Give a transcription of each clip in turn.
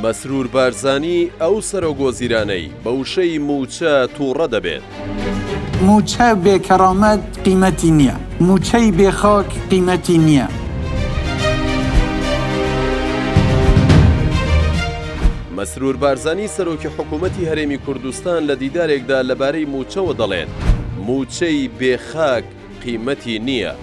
مەسرور بارزانی ئەو سەرۆگۆزیرانەی بە وشەی موچە تووڕە دەبێت. موچە بێکەرامەت قیمەتی نییە، موچەی بێخاک قیمەتی نییە. مەسرور بارزانی سەرۆکی حکوومەتی هەرێمی کوردستان لە دیدارێکدا لەبارەی موچەوە دەڵێت موچەی بێخاک قیمەتی نییە.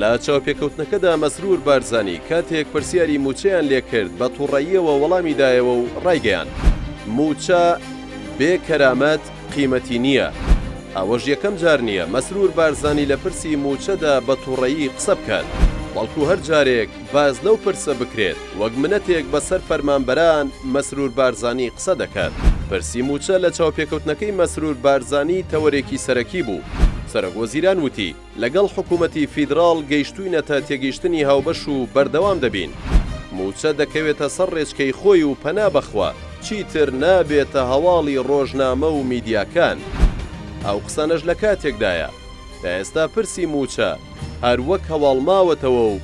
لە چاوپێکەوتنەکەدا مەسرور بارزانی کاتێک پرسیاری موچەیان لێکرد بە تووڕەییەوە وەڵامی دایەوە و ڕایگەیان موچە بێکەرامەت قیمەتی نییە. ئەوەش یەکەم جار نییە مەسرور بارزانی لە پرسی موچەدا بە تووڕەیی قسە بکات، بەڵکو هەر جارێک باز لەو پرسە بکرێت وەک منەتێک بەسەر فەرمانبەران مەسرور بارزانی قسە دەکات. پرسی موچە لە چاوپێکەوتنەکەی مەسرور بارزانی تەوەرێکی سەرەکی بوو. سەرۆکوەزیران وتی لەگەڵ حکوومەتی فیدراڵ گەیشتووینەتە تێگەیشتنی هاوبەش و بەردەوام دەبین. موچە دەکەوێتە سەر ڕێچکەی خۆی و پەنا بەخوا چیتر نابێتە هەواڵی ڕۆژنامە و میدیاکان. ئەو قسانەش لە کاتێکدایە تا ئێستا پرسی موچە هەروەک هەواڵماوەتەوە و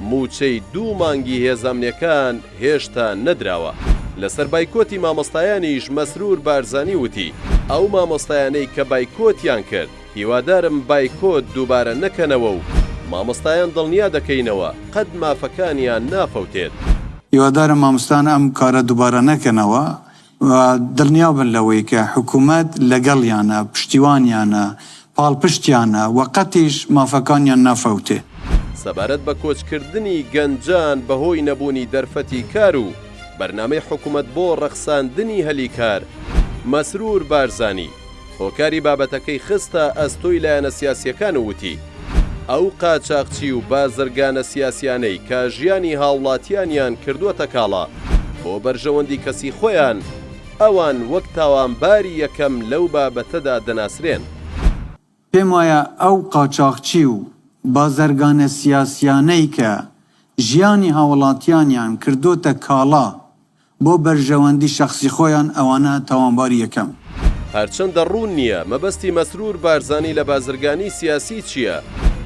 موچەی 2 مانگی هێزانمنیەکان هێشتا نەدراوە. لەسەر بایکۆتی مامۆستایانیش مەسرور بارزانی وتی ئەو مامۆستایانەی کە بایکۆتیان کرد هیوادارم بایکۆت دووبارە نەکەنەوە و مامۆستایان دڵنیا دەکەینەوە قەت مافەکانیان نافەوتێت. هیوادارم مامۆستان ئەم کارە دووبارە نەکەنەوە و دڵنیا بن لەوەی کە حکوومەت لەگەڵیانە، پشتیوانیانە، پاڵپشتیانە و قەتیش مافەکانیان نافەوتێ. سەبارەت بە کۆچکردنی گەنجان بەهۆی نەبوونی دەرفەتی کار و بەرنامەی حکوومەت بۆ ڕەخساندنی هەلیکار، مەسرور بارزانی هۆکاری بابەتەکەی خستە ئەستۆی لایەنە سیاسیەکان وتی ئەو قاچاقچی و بازرگانە سیاسیانەی کە ژیانی هاوڵاتیانیان کردووەتە کاڵا بۆ بەرژەوەندی کەسی خۆیان ئەوان وەک تاوانباری یەکەم لەو بابەتەدا دەناسرێن. پێم وایە ئەو قاچاقچی و بازرگانە سیاسیانەی کە ژیانی هاوڵاتیانیان کردوتە کاڵا بۆ بەرژەوەندی شەخصی خۆیان ئەوانە تاوانباری یەکەم. هەرچەندە ڕوون نییە مەبەستی مەسرور بارزانی لە بازرگانی سیاسی چییە،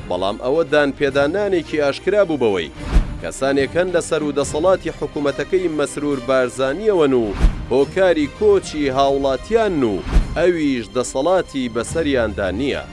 بەڵام ئەوە دانپێدانانێکی ئاشکرا بوو بەوەی کەسانێکن لەسەر و دەسەڵاتی حکوومەتەکەی مەسرور بارزانیەوەن و هۆکاری کۆچی هاوڵاتیان و ئەویش دەسەڵاتی بەسەریاندا نییە.